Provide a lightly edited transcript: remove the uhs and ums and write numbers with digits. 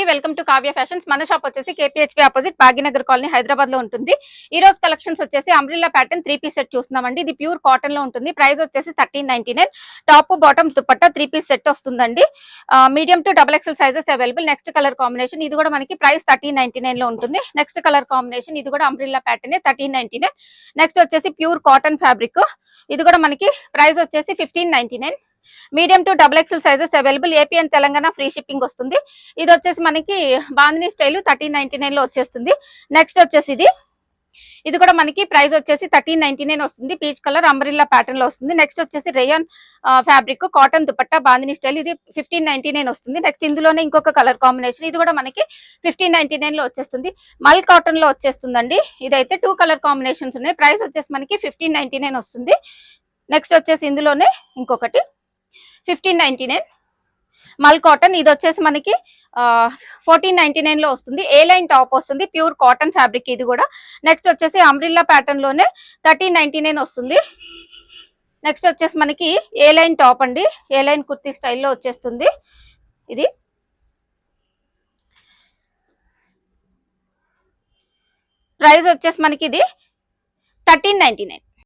Welcome to Kavya fashions. మన shop వచ్చేసి KPHP opposite Bhagyanagar colony Hyderabad లో ఉంటుంది. ఈ రోజు కలెక్షన్స్ వచ్చేసి అంబ్రిల్లా ప్యాటర్న్ 3 పీస్ సెట్ చూస్తున్నామండి. ఇది ప్యూర్ కాటన్ లో ఉంటుంది. ప్రైస్ వచ్చేసి 1399. Top bottom dupatta 3 piece set వస్తుందండి. Medium to XXL sizes available. Next colour combination ఇది కూడా మనకి ప్రైస్ 1399 లో ఉంటుంది. నెక్స్ట్ కలర్ కాంబినేషన్ ఇది కూడా అంబ్రిల్లా ప్యాటర్న్ 1399. నెక్స్ట్ వచ్చేసి ప్యూర్ కాటన్ ఫ్యాబ్రిక్. ఇది కూడా మనకి ప్రైస్ వచ్చేసి 1599. Medium to XXL sizes available. AP and Telangana free shipping వస్తుంది. ఇది వచ్చేసి మనకి బాందిని స్టైల్ 1399 లో వచ్చేస్తుంది. నెక్స్ట్ వచ్చేసి ఇది కూడా మనకి ప్రైస్ వచ్చేసి 1399 వస్తుంది. పీచ్ కలర్ అంబ్రిల్లా ప్యాటర్న్ లో వస్తుంది. నెక్స్ట్ వచ్చేసి rayon fabric cotton dupatta bandhani style. ఇది 1599 వస్తుంది. నెక్స్ట్ ఇందులోనే ఇంకొక కలర్ కాంబినేషన్ ఇది కూడా మనకి 1599 లో వచ్చేస్తుంది. మల్ కాటన్ లో వచ్చేస్తుందండి. ఇదైతే 2 కలర్ కాంబినేషన్స్ ఉన్నాయి. ప్రైస్ వచ్చేసి మనకి 1599 వస్తుంది. నెక్స్ట్ వచ్చేసి ఇందులోనే ఇంకొకటి 1599 మల్ కాటన్. ఇది వచ్చేసి మనకి 1499 లో వస్తుంది. ఏ లైన్ టాప్ వస్తుంది. ప్యూర్ కాటన్ ఫ్యాబ్రిక్ ఇది కూడా. నెక్స్ట్ వచ్చేసి అంబ్రిల్లా ప్యాటర్న్ లోనే 1399 వస్తుంది. నెక్స్ట్ వచ్చేసి మనకి ఏ లైన్ టాప్ అండి. ఏ లైన్ కుర్తీ స్టైల్లో వచ్చేస్తుంది. ఇది ప్రైస్ వచ్చేసి మనకి ఇది 1399.